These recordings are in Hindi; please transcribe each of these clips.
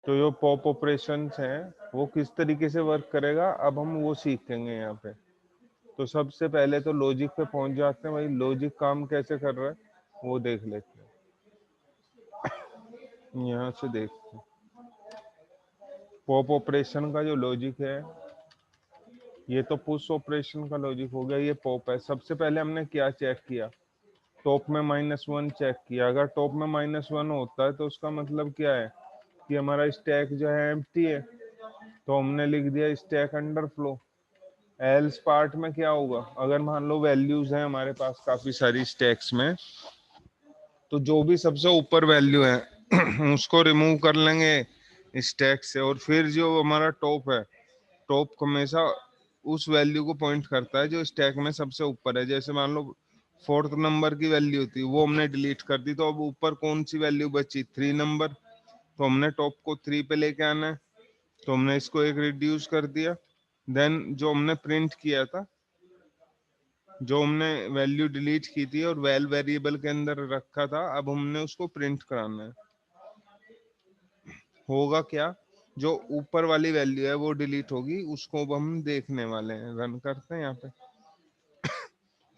तो जो पॉप ऑपरेशंस हैं वो किस तरीके से वर्क करेगा अब हम वो सीखेंगे यहाँ पे। तो सबसे पहले तो लॉजिक पे पहुंच जाते हैं, भाई लॉजिक काम कैसे कर रहा है वो देख लेते हैं। यहाँ से देखते हैं पॉप ऑपरेशन का जो लॉजिक है, ये तो पुश ऑपरेशन का लॉजिक हो गया, ये पॉप है। सबसे पहले हमने क्या चेक किया, टॉप में -1 चेक किया। अगर टॉप में -1 होता है तो उसका मतलब क्या है कि हमारा स्टैक जो है एम्प्टी है, तो हमने लिख दिया स्टैक अंडरफ्लो। एल्स पार्ट में क्या होगा, अगर मान लो वैल्यूज हैं हमारे पास काफी सारी स्टैक्स में, तो जो भी सबसे ऊपर वैल्यू है उसको रिमूव कर लेंगे स्टैक से, और फिर जो हमारा टॉप है, टॉप हमेशा उस वैल्यू को पॉइंट करता है जो स्टैक में सबसे ऊपर है। जैसे मान लो 4th नंबर की वैल्यू थी, वो हमने डिलीट कर दी, तो अब ऊपर कौन सी वैल्यू बची, 3 नंबर, तो हमने टॉप को 3 पे लेके आना है, तो हमने इसको एक रिड्यूस कर दिया। देन जो हमने प्रिंट किया था, जो हमने वैल्यू डिलीट की थी और वैल वेरिएबल के अंदर रखा था, अब हमने उसको प्रिंट कराना है। होगा क्या, जो ऊपर वाली वैल्यू है वो डिलीट होगी, उसको अब हम देखने वाले हैं। रन करते हैं यहाँ पे।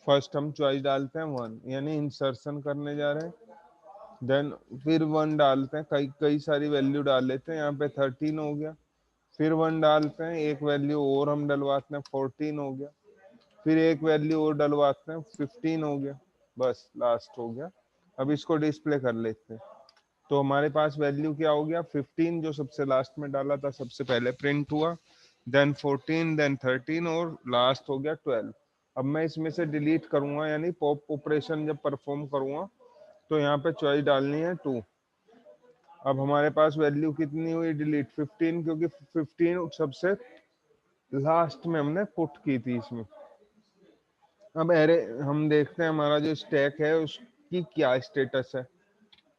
फर्स्ट हम चॉइस डालते हैं 1, यानी इंसर्शन करने जा रहे हैं। देन फिर 1 डालते हैं, कई कई सारी वैल्यू डाल लेते हैं। यहाँ पे 13 हो गया, फिर 1 डालते हैं, एक वैल्यू और हम डलवाते हैं, 14 हो गया, फिर एक वैल्यू और डलवाते हैं, 15 हो गया, बस लास्ट हो गया। अब इसको डिस्प्ले कर लेते हैं। तो हमारे पास वैल्यू क्या हो गया, 15 जो सबसे लास्ट में डाला था सबसे पहले प्रिंट हुआ, देन 14, देन 13 और लास्ट हो गया 12। अब मैं इसमें से डिलीट करूंगा, यानी पॉप ऑपरेशन जब परफॉर्म करूंगा तो यहाँ पे चॉइस डालनी है 2। अब हमारे पास वैल्यू कितनी हुई डिलीट, 15, क्योंकि 15 सबसे लास्ट में हमने पुट की थी इसमें। अब एरे हम देखते हैं हमारा जो स्टैक है उसकी क्या स्टेटस है,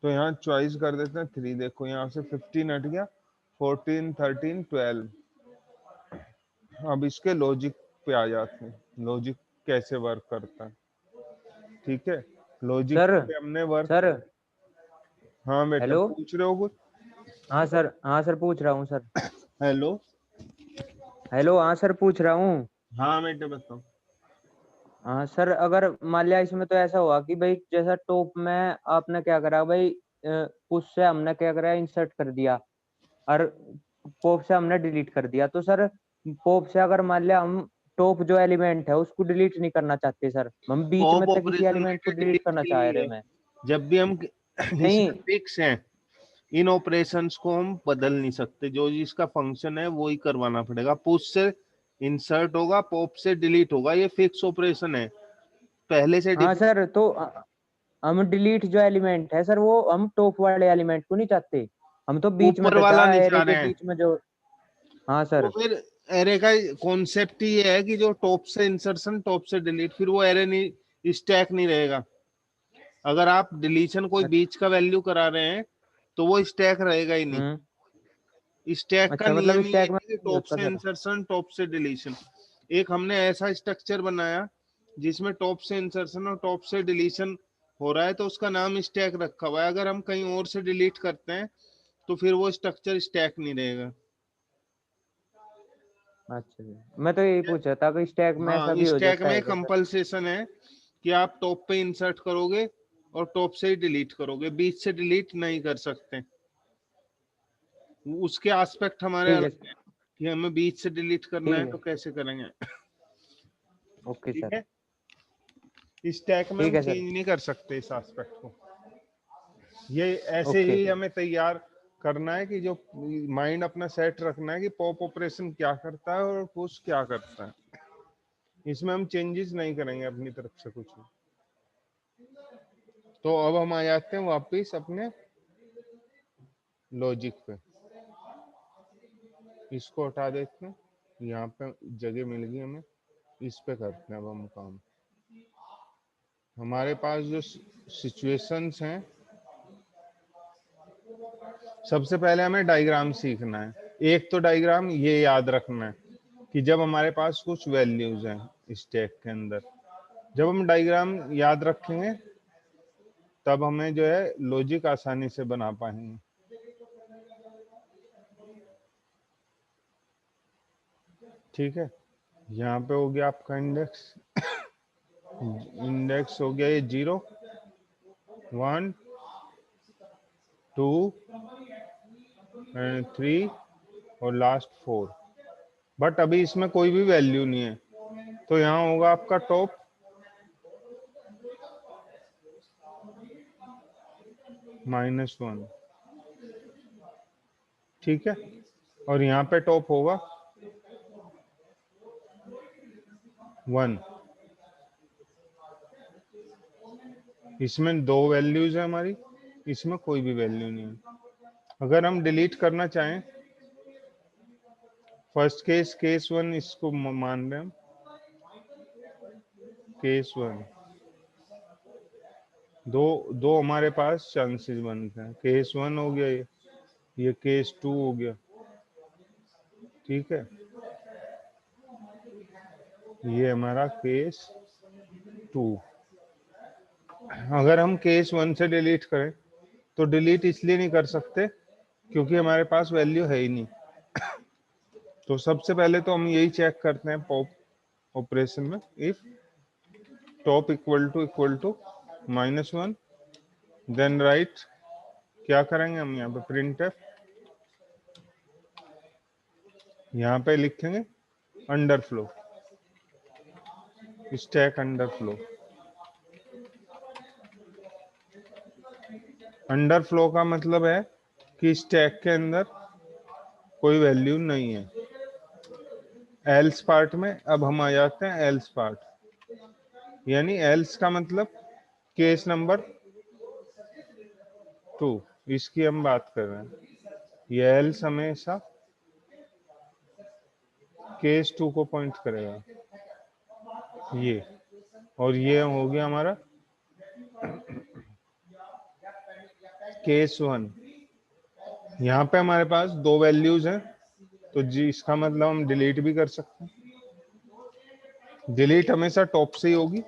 तो यहाँ चॉइस कर देते हैं 3। देखो यहाँ से 15 हट गया, 14, 13, 12। अब इसके लॉजिक पे आ जाते हैं, लॉजिक कैसे वर्क करता है। ठीक है, लॉजिक सर पे हमने वर्क। सर हाँ बेटा, हेलो। पूछ रहे हो कुछ। हाँ सर पूछ रहा हूँ सर। हेलो। हेलो हाँ सर पूछ रहा हूँ। हाँ बेटे बताओ। हाँ सर, अगर मान लिया इसमें तो ऐसा हुआ कि भाई जैसा टॉप में आपने क्या करा भाई, पुश से हमने क्या करा इंसर्ट कर दिया, और पॉप से हमने डिलीट कर दिया। तो सर पॉप से अगर मान लिया हम टॉप जो एलिमेंट है उसको डिलीट नहीं करना चाहते सर, हम बीच में पॉप से किसी ऑपरेशन एलिमेंट को बेटे डिलीट डिलीट करना के चाह लिए रहे है। मैं। जब भी हम इसमें नहीं। फिक्स हैं, इन ऑपरेशंस को हम बदल नहीं सकते, जो जिसका फंक्शन है वो ही करवाना पड़ेगा। पुश से इंसर्ट होगा, पॉप से डिलीट होगा, ये फिक्स ऑपरेशन है, पहले से हाँ डिफाइन। सर, तो हम डिलीट जो एलिमेंट है सर वो हम टॉप वाले एलिमेंट को नहीं चाहते, हम तो बीच में ऊपर से वाला चाहे नहीं एरे चाह के रहे हैं। बीच में जो। हाँ तो सर। फिर एरे का कॉन्सेप्ट ही ये है कि जो टॉप से इंसर्शन, टॉप से डिलीट, फिर वो एरे नहीं, स्टैक नहीं रहेगा। अगर आप डिलीशन कोई बीच का वैल्यू करा रहे हैं तो वो स्टैक रहेगा ही नहीं। हम्म। स्टैक का अच्छा, नियम मतलब ही है स्टैक में कि नहीं टॉप होता से सर। इंसर्शन, टॉप से डिलीशन। एक हमने ऐसा स्ट्रक्चर बनाया जिसमें टॉप से इंसर्शन और टॉप से डिलीशन हो रहा है, तो उसका नाम स्टैक रखा हुआ है। अगर हम कहीं और से डिलीट करते हैं तो फिर वो स्ट्रक्चर स्टैक नहीं रहेगा। अच्छा जी, मैं तो यही पूछ रहा था कि स्टैक में ऐसा हाँ, भी हो स्टैक जाता में है क्या सर? कंपलसेशन है कि आप टॉप पे इंसर्ट करोगे और टॉप से ही डिलीट करोगे, बीच से डिलीट नहीं कर सकते। उसके एस्पेक्ट हमारे ठीक है। अलग है कि हमें बीच से डिलीट करना ठीक है तो है। कैसे करेंगे। ओके ठीक सर। है, स्टैक में ठीक हम है सर। चेंज नहीं कर सकते इस एस्पेक्ट को। ये ऐसे ओके। ही हमें तैयार करना है कि जो माइंड अपना सेट रखना है कि पॉप ऑपरेशन क्या करता है और पुश क्या करता है। इसमें हम चेंजेस नहीं करेंगे अपनी तरफ से कुछ भी। तो अब हम आ जाते हैं वापस अपने लॉजिक पे। इसको हटा देते हैं, यहाँ पे जगह मिल गई हमें, इस पे करते हैं अब हम काम। हमारे पास जो सिचुएशंस हैं, सबसे पहले हमें डायग्राम सीखना है। एक तो डायग्राम ये याद रखना है कि जब हमारे पास कुछ वैल्यूज हैं स्टैक के अंदर, जब हम डायग्राम याद रखेंगे तब हमें जो है लॉजिक आसानी से बना पाएंगे। ठीक है, यहाँ पे हो गया आपका इंडेक्स, इंडेक्स हो गया ये 0 1 2 एंड 3 और लास्ट 4, बट अभी इसमें कोई भी वैल्यू नहीं है, तो यहाँ होगा आपका टॉप -1, ठीक है, और यहाँ पे टॉप होगा 1। इसमें 2 वैल्यूज है हमारी, इसमें कोई भी वैल्यू नहीं है। अगर हम डिलीट करना चाहें, फर्स्ट केस केस 1 इसको मान रहे हैं हम, केस 1, दो हमारे पास चांसेस बनते हैं, केस 1 हो गया ये केस 2 हो गया, ठीक है, ये हमारा केस 2। अगर हम केस 1 से डिलीट करें तो डिलीट इसलिए नहीं कर सकते क्योंकि हमारे पास वैल्यू है ही नहीं। तो सबसे पहले तो हम यही चेक करते हैं पॉप ऑपरेशन में, if top equal to -1, then right, क्या करेंगे हम यहाँ पे प्रिंट एफ, यहाँ पे लिखेंगे अंडरफ्लो, स्टैक अंडरफ्लो। अंडरफ्लो का मतलब है कि स्टैक के अंदर कोई वैल्यू नहीं है। एल्स पार्ट में अब हम आ जाते हैं एल्स पार्ट, यानी एल्स का मतलब केस नंबर 2, इसकी हम बात कर रहे हैं। ये एल्स हमेशा केस 2 को पॉइंट करेगा, ये, और ये हो गया हमारा केस 1। यहाँ पे हमारे पास 2 वैल्यूज हैं, तो जी इसका मतलब हम डिलीट भी कर सकते हैं। डिलीट हमेशा टॉप से ही होगी,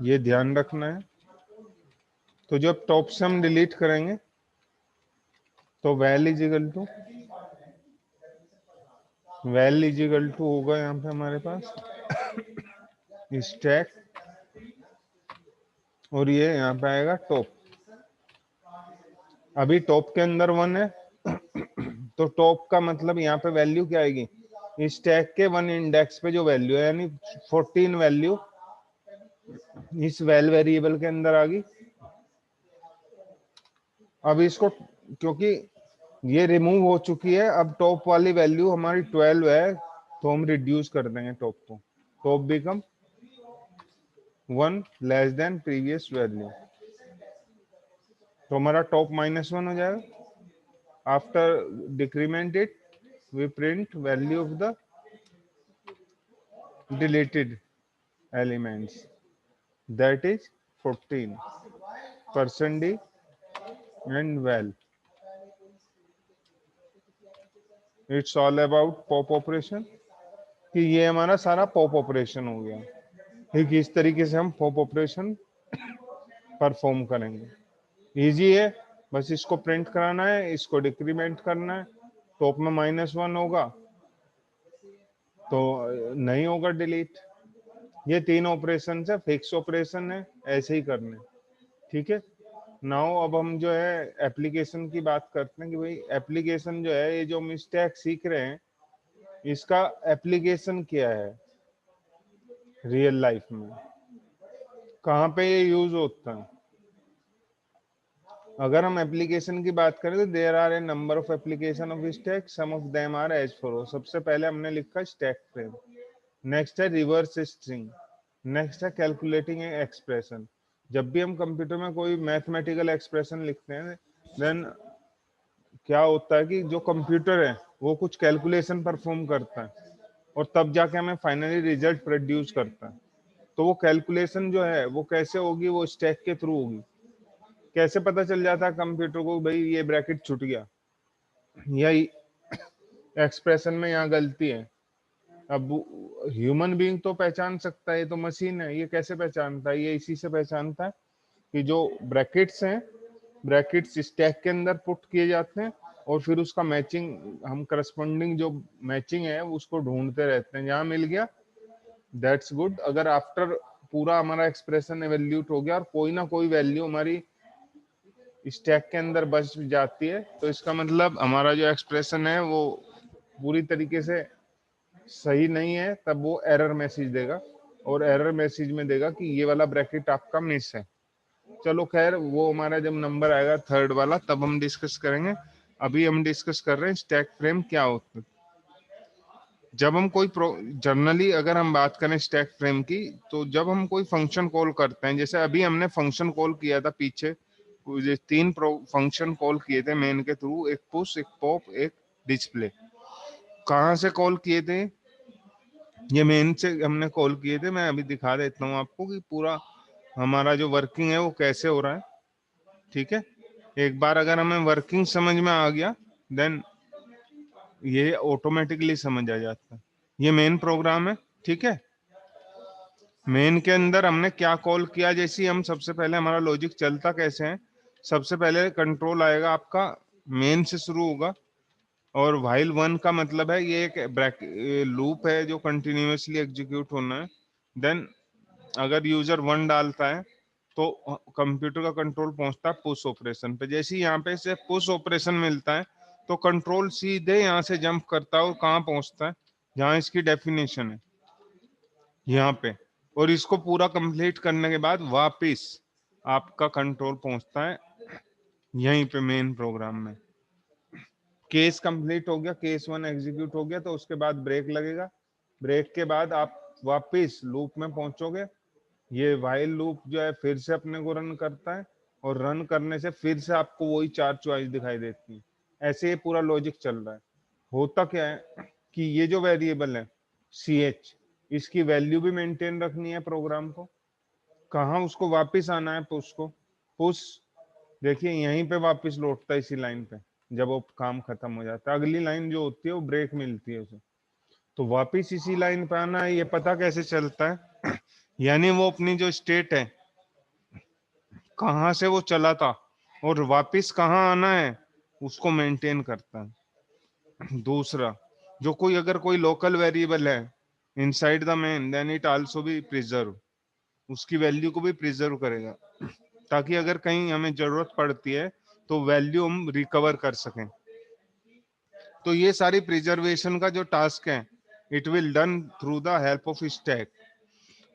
ये ध्यान रखना है। तो जब टॉप से हम डिलीट करेंगे तो वैल इज इक्वल टू होगा यहाँ पे हमारे पास स्टैक, और ये यहाँ पे आएगा टॉप। अभी टॉप के अंदर 1 है तो टॉप का मतलब यहाँ पे वैल्यू क्या आएगी, स्टैक के 1 इंडेक्स पे जो वैल्यू है, यानी 14 वैल्यू इस वैल वेरिएबल के अंदर आ गई। अब इसको, क्योंकि ये रिमूव हो चुकी है, अब टॉप वाली वैल्यू हमारी 12 है, तो हम रिड्यूस कर देंगे टॉप को, top become 1 less than previous value, तो हमारा टॉप -1 हो जाएगा। After decrement it we print value of the deleted elements, that is 14% D and well. It's all about pop operation, कि ये हमारा सारा पॉप ऑपरेशन हो गया। ठीक इस तरीके से हम पॉप ऑपरेशन परफॉर्म करेंगे। इजी है, बस इसको प्रिंट कराना है, इसको डिक्रीमेंट करना है, टॉप में -1 होगा तो नहीं होगा डिलीट। ये 3 ऑपरेशन है, फिक्स ऑपरेशन है, ऐसे ही करने, ठीक है। नाउ अब हम जो है एप्लीकेशन की बात करते हैं कि भाई एप्लीकेशन जो है, ये जो हम स्टैक सीख रहे हैं, इसका एप्लीकेशन क्या है रियल लाइफ में, कहाँ पे ये यूज होता है। अगर हम एप्लीकेशन की बात करें तो there are a number of application of stack, some of them are as follow. सबसे पहले हमने लिखा स्टैक फ्रेम, नेक्स्ट है रिवर्स स्ट्रिंग, नेक्स्ट है कैलकुलेटिंग एक्सप्रेशन। जब भी हम कंप्यूटर में कोई मैथमेटिकल एक्सप्रेशन लिखते हैं, देन क्या होता है कि जो कंप्यूटर है वो कुछ कैलकुलेशन परफॉर्म करता है और तब जाके हमें फाइनली रिजल्ट प्रोड्यूस करता है। तो वो कैलकुलेशन जो है वो कैसे होगी, वो स्टैक के थ्रू होगी। कैसे पता चल जाता है कंप्यूटर को भाई ये ब्रैकेट छूट गया या एक्सप्रेशन में यहाँ गलती है। अब ह्यूमन बीइंग तो पहचान सकता है, ये तो मशीन है, ये कैसे पहचानता है, ये इसी से पहचानता है कि जो ब्रैकेट्स हैं, ब्रैकेट्स स्टैक के अंदर पुट किए जाते हैं और फिर उसका मैचिंग, हम करस्पॉन्डिंग जो मैचिंग है उसको ढूंढते रहते हैं, जहां मिल गया दैट्स गुड। अगर आफ्टर पूरा हमारा एक्सप्रेशन एवेल्यूट हो गया और कोई ना कोई वैल्यू हमारी स्टैक के अंदर बच जाती है, तो इसका मतलब हमारा जो एक्सप्रेशन है वो पूरी तरीके से सही नहीं है, तब वो एरर मैसेज देगा, और एरर मैसेज में देगा कि ये वाला ब्रैकेट आपका मिस है। चलो खैर, वो हमारा जब नंबर आएगा थर्ड वाला तब हम डिस्कस करेंगे। अभी हम डिस्कस कर रहे हैं स्टैक फ्रेम क्या होता है। जब हम कोई जनरली अगर हम बात करें स्टैक फ्रेम की, तो जब हम कोई फंक्शन कॉल करते हैं, जैसे अभी हमने फंक्शन कॉल किया था पीछे, ये 3 फंक्शन कॉल किए थे मेन के थ्रू, एक पुश, एक पॉप, एक डिस्प्ले। कहाँ से कॉल किए थे? ये मेन से हमने कॉल किए थे। मैं अभी दिखा देता हूँ आपको कि पूरा हमारा जो वर्किंग है वो कैसे हो रहा है। ठीक है, एक बार अगर हमें वर्किंग समझ में आ गया, देन ये ऑटोमेटिकली समझ आ जाता है। ये मेन प्रोग्राम है। ठीक है, मेन के अंदर हमने क्या कॉल किया, जैसे हम सबसे पहले हमारा लॉजिक चलता कैसे है, सबसे पहले कंट्रोल आएगा आपका मेन से शुरू होगा, और व्हाइल वन का मतलब है ये एक लूप है जो कंटिन्यूअसली एग्जीक्यूट होना है। देन अगर यूजर 1 डालता है तो कंप्यूटर का कंट्रोल पहुंचता है पुश ऑपरेशन पे। जैसे यहाँ पे से पुश ऑपरेशन मिलता है तो कंट्रोल सीधे यहाँ से जंप करता है और कहाँ पहुंचता है, जहाँ इसकी डेफिनेशन है यहाँ पे, और इसको पूरा कंप्लीट करने के बाद वापिस आपका कंट्रोल पहुंचता है यहीं पे मेन प्रोग्राम में। केस कंप्लीट हो गया, केस 1 एग्जीक्यूट हो गया, तो उसके बाद ब्रेक लगेगा। ब्रेक के बाद आप वापिस लूप में पहुंचोगे। ये व्हाइल लूप जो है फिर से अपने को रन करता है, और रन करने से फिर से आपको वही 4 चॉइस दिखाई देती है। ऐसे ये पूरा लॉजिक चल रहा है। होता क्या है कि ये जो वेरिएबल है ch, इसकी वैल्यू भी मेंटेन रखनी है प्रोग्राम को। कहाँ उसको वापस आना है पुश को, पुश देखिए यहीं पे वापस लौटता है इसी लाइन पे। जब वो काम खत्म हो जाता है, अगली लाइन जो होती है वो ब्रेक मिलती है उसे, तो वापस इसी लाइन पे आना है। ये पता कैसे चलता है यानी वो अपनी जो स्टेट है कहाँ से वो चला था और वापस कहाँ आना है उसको मेंटेन करता है। दूसरा, जो कोई अगर कोई लोकल वेरिएबल है inside the main, then it also be preserve, उसकी वैल्यू को भी प्रिजर्व करेगा, ताकि अगर कहीं हमें जरूरत पड़ती है तो वैल्यू हम रिकवर कर सकें। तो ये सारी प्रिजर्वेशन का जो टास्क है, it will done through the help of stack.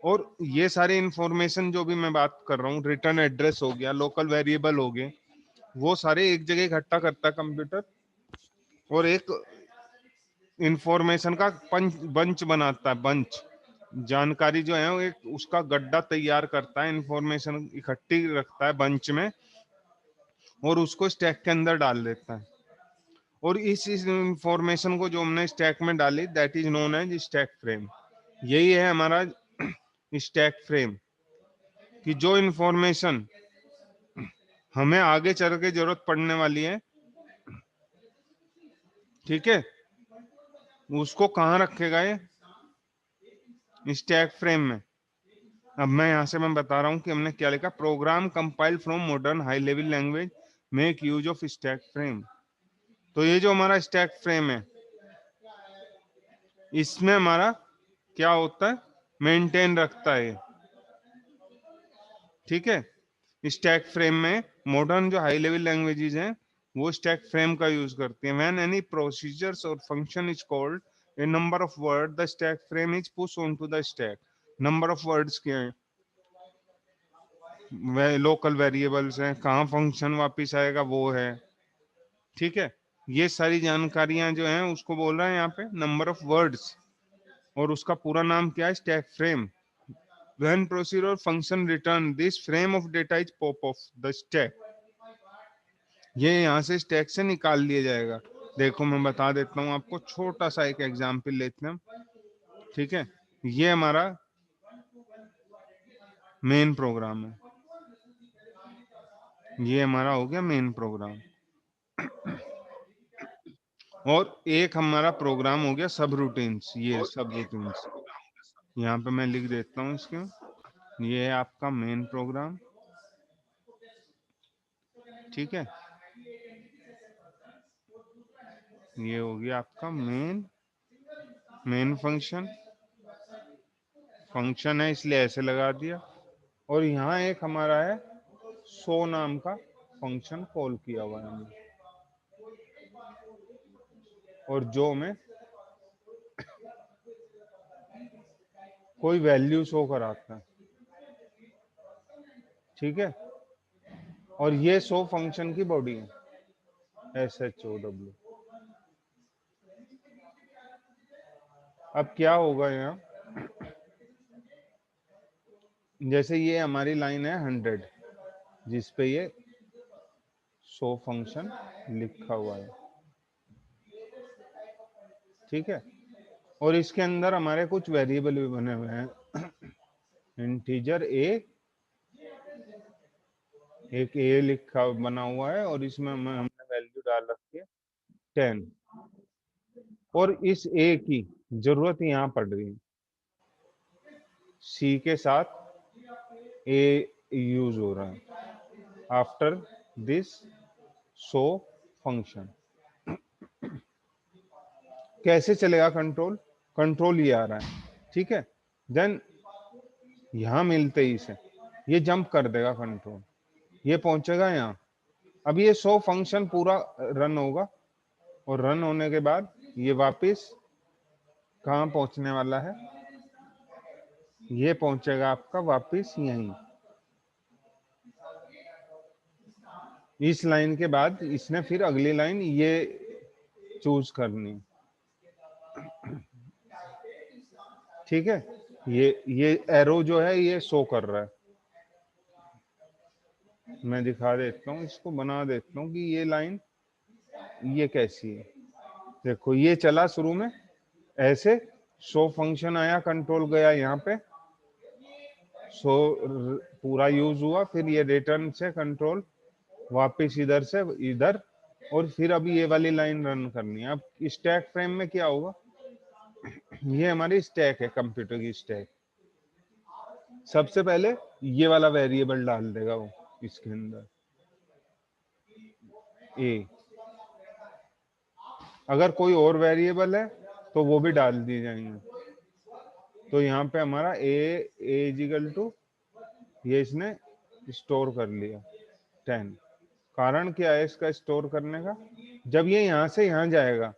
और ये सारे इंफॉर्मेशन जो भी मैं बात कर रहा हूँ, रिटर्न एड्रेस हो गया, लोकल वेरिएबल हो गए, वो सारे एक जगह इकट्ठा करता है कंप्यूटर, और एक इंफॉर्मेशन का बंच बनाता है। बंच जानकारी जो है वो एक उसका गड्ढा तैयार करता है, इंफॉर्मेशन इकट्ठी रखता है बंच में, और उसको स्टैक के अंदर डाल देता है। और इस इंफॉर्मेशन को जो हमने स्टैक में डाली, that is known as stack frame. यही है हमारा स्टैक फ्रेम, कि जो इंफॉर्मेशन हमें आगे चल के जरूरत पड़ने वाली है, ठीक है, उसको कहाँ रखेगा ये स्टैक फ्रेम में। अब मैं यहां से मैं बता रहा हूं कि हमने क्या लिखा, program compile from modern high level language make use of stack frame. तो ये जो हमारा स्टैक फ्रेम है, इसमें हमारा क्या होता है, मेंटेन रखता है। ठीक है, स्टैक फ्रेम में मॉडर्न जो हाई लेवल लैंग्वेजेस हैं वो स्टैक फ्रेम का यूज करती हैं। व्हेन एनी प्रोसीजर्स और function is called a number of word, the stack frame is push on to the stack. Number of words क्या है, वे लोकल वेरिएबल्स हैं, कहाँ फंक्शन वापिस आएगा वो है। ठीक है, ये सारी जानकारियां जो हैं उसको बोल रहा है यहाँ पे नंबर ऑफ वर्ड्स, और उसका पूरा नाम क्या है, stack frame. When procedure function return this frame of data is pop of the stack, ये यहाँ से स्टैक से निकाल लिया जाएगा। देखो मैं बता देता हूँ आपको, छोटा सा एक एग्जांपल लेते हैं हम। ठीक है, ये हमारा मेन प्रोग्राम है, ये हमारा हो गया मेन प्रोग्राम, और एक हमारा प्रोग्राम हो गया सब रूटीन्स। ये सब रूटीन्स यहाँ पे मैं लिख देता हूँ इसके, ये है आपका मेन प्रोग्राम। ठीक है, ये हो गया आपका मेन फंक्शन है इसलिए ऐसे लगा दिया। और यहाँ एक हमारा है शो नाम का फंक्शन कॉल किया हुआ है हमने, और जो में कोई वैल्यू शो कराता है, ठीक है। और ये शो फंक्शन की बॉडी है, SHOW। अब क्या होगा यहाँ, जैसे ये हमारी लाइन है 100 जिसपे ये शो फंक्शन लिखा हुआ है, ठीक है। और इसके अंदर हमारे कुछ वेरिएबल भी बने हुए हैं, इंटीजर एक ए लिखा बना हुआ है, और इसमें हमने वैल्यू डाल रखी है 10। और इस ए की जरूरत यहाँ पड़ रही है, सी के साथ ए यूज हो रहा है आफ्टर दिस शो फंक्शन। कैसे चलेगा कंट्रोल ये आ रहा है, ठीक है। देन यहां मिलते ही से ये जंप कर देगा कंट्रोल, ये पहुंचेगा यहाँ। अब ये शो फंक्शन पूरा रन होगा, और रन होने के बाद ये वापस कहाँ पहुंचने वाला है, ये पहुंचेगा आपका वापस यहीं। इस लाइन के बाद इसने फिर अगली लाइन ये चूज करनी, ठीक है। ये एरो जो है ये शो कर रहा है, मैं दिखा देता हूँ, इसको बना देता हूँ कि ये लाइन ये कैसी है। देखो ये चला शुरू में ऐसे, शो फंक्शन आया, कंट्रोल गया यहाँ पे, शो पूरा यूज हुआ, फिर ये रिटर्न से कंट्रोल वापस इधर से इधर, और फिर अभी ये वाली लाइन रन करनी है। अब स्टैक फ्रेम में क्या होगा, ये हमारी स्टैक है, कंप्यूटर की स्टैक। सबसे पहले ये वाला वेरिएबल डाल देगा वो इसके अंदर ए, अगर कोई और वेरिएबल है तो वो भी डाल दिए जाएंगे। तो यहाँ पे हमारा ए इजिकल टू, ये इसने स्टोर कर लिया 10। कारण क्या है इसका स्टोर करने का, जब ये यहाँ से यहाँ जाएगा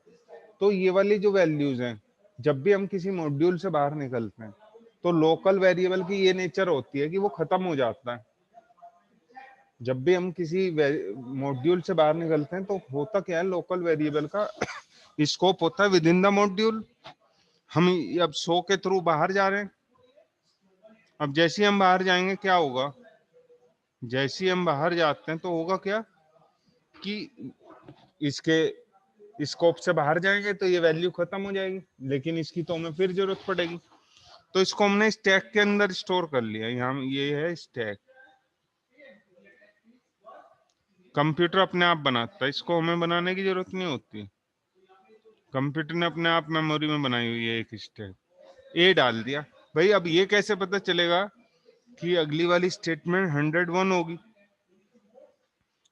तो ये वाली जो वैल्यूज हैं, जब भी हम किसी मॉड्यूल से बाहर निकलते हैं तो लोकल वेरिएबल की ये नेचर होती है कि वो खत्म हो जाता है। जब भी हम किसी मॉड्यूल से बाहर निकलते हैं तो होता क्या है, लोकल वेरिएबल का स्कोप होता है विद इन द मॉड्यूल। हम अब शो के थ्रू बाहर जा रहे हैं, अब जैसे ही हम बाहर जाएंगे क्या होगा, जैसे ही हम बाहर जाते हैं तो होगा क्या कि इसके स्कोप से बाहर जाएंगे तो ये वैल्यू खत्म हो जाएगी, लेकिन इसकी तो हमें फिर जरूरत पड़ेगी। तो इसको हमने स्टैक के अंदर स्टोर कर लिया, यहाँ ये है स्टैक। कंप्यूटर अपने आप बनाता है, इसको हमें बनाने की जरूरत नहीं होती, कंप्यूटर ने अपने आप मेमोरी में बनाई हुई है एक स्टैक। ए डाल दिया भाई। अब ये कैसे पता चलेगा कि अगली वाली स्टेटमेंट 101 होगी,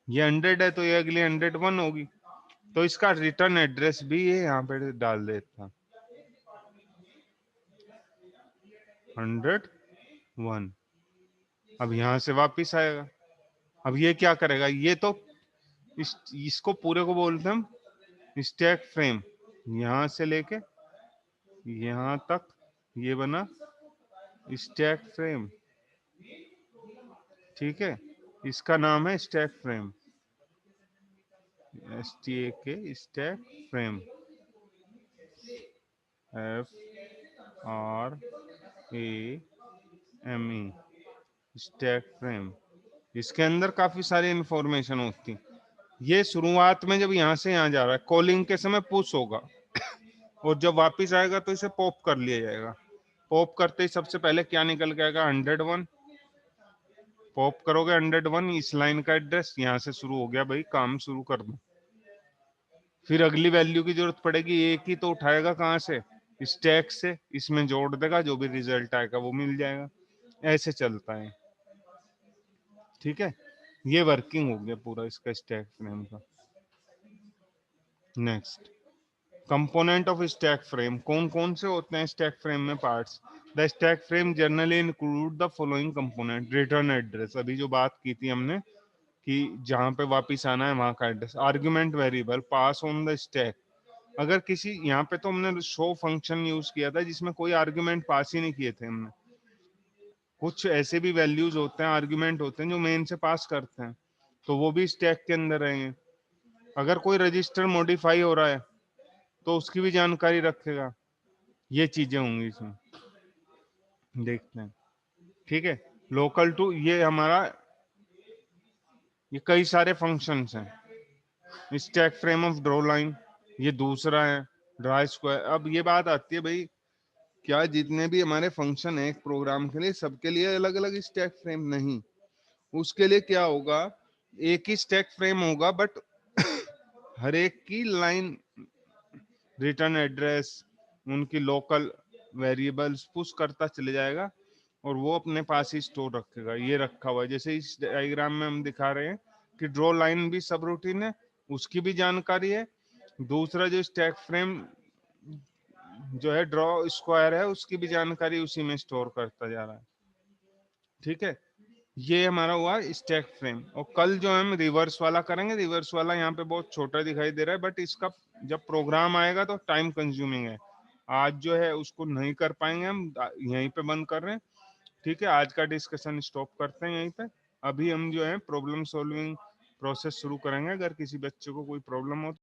ये 100 है तो ये अगली 101 होगी। तो इसका रिटर्न एड्रेस भी ये यहाँ पे डाल देता 101। अब यहाँ से वापिस आएगा। अब ये क्या करेगा, ये तो इसको पूरे को बोलते हैं हम स्टैक फ्रेम, यहाँ से लेके यहाँ तक ये बना स्टैक फ्रेम, ठीक है। इसका नाम है stack frame, STAK stack frame, FRAME stack frame. इसके अंदर काफी सारी इंफॉर्मेशन होती। ये शुरुआत में जब यहाँ से यहाँ जा रहा है, कॉलिंग के समय पुश होगा और जब वापस आएगा तो इसे पॉप कर लिया जाएगा। पॉप करते ही सबसे पहले क्या निकल के आएगा, 101। पॉप करोगे 101, इस लाइन का एड्रेस, यहाँ से शुरू हो गया भाई, काम शुरू कर दो। फिर अगली वैल्यू की जरूरत पड़ेगी, एक ही तो उठाएगा कहाँ से, स्टैक से, इसमें जोड़ देगा, जो भी रिजल्ट आएगा वो मिल जाएगा। ऐसे चलता है, ठीक है। ये वर्किंग हो गया पूरा इसका स्टैक फ्रेम का। Next, component of stack frame, कौन कौन से होते हैं स्टैक फ्रेम में parts? The stack frame generally include the following component: return address, अभी जो बात की थी हमने कि जहां पे वापस आना है वहां का address. Argument variable pass on the stack, अगर किसी, यहाँ पे तो हमने शो फंक्शन यूज किया था जिसमें कोई आर्गुमेंट पास ही नहीं किए थे हमने। कुछ ऐसे भी वैल्यूज होते हैं, आर्गुमेंट होते हैं जो मेन से पास करते हैं, तो वो भी स्टैक के अंदर रहेंगे। अगर कोई रजिस्टर मॉडिफाई हो रहा है तो उसकी भी जानकारी रखेगा। ये चीजें होंगी इसमें, देखते हैं। ठीक है, लोकल टू, ये हमारा, ये कई सारे फंक्शंस हैं। Stack frame of draw line, ये दूसरा है। ड्रा स्क्वायर, अब ये बात आती है भाई, क्या जितने भी हमारे फंक्शन है एक प्रोग्राम के लिए, सबके लिए अलग अलग स्टैक फ्रेम? नहीं, उसके लिए क्या होगा, एक ही स्टैक फ्रेम होगा, बट हर एक की लाइन, रिटर्न एड्रेस, उनकी लोकल वेरिएबल्स पुश करता चले जाएगा और वो अपने पास ही स्टोर रखेगा। ये रखा हुआ है, जैसे इस डायग्राम में हम दिखा रहे हैं कि ड्रॉ लाइन भी सब रूटीन है, उसकी भी जानकारी है। दूसरा जो स्टैक फ्रेम जो है ड्रॉ स्क्वायर है, उसकी भी जानकारी उसी में स्टोर करता जा रहा है। ठीक है, ये हमारा हुआ स्टैक फ्रेम। और कल जो हम रिवर्स वाला करेंगे, रिवर्स वाला यहाँ पे बहुत छोटा दिखाई दे रहा है, बट इसका जब प्रोग्राम आएगा तो टाइम कंज्यूमिंग है। आज जो है उसको नहीं कर पाएंगे, हम यहीं पे बंद कर रहे हैं। ठीक है, आज का डिस्कशन स्टॉप करते हैं यहीं पे। अभी हम जो है प्रॉब्लम सॉल्विंग प्रोसेस शुरू करेंगे। अगर किसी बच्चे को कोई प्रॉब्लम हो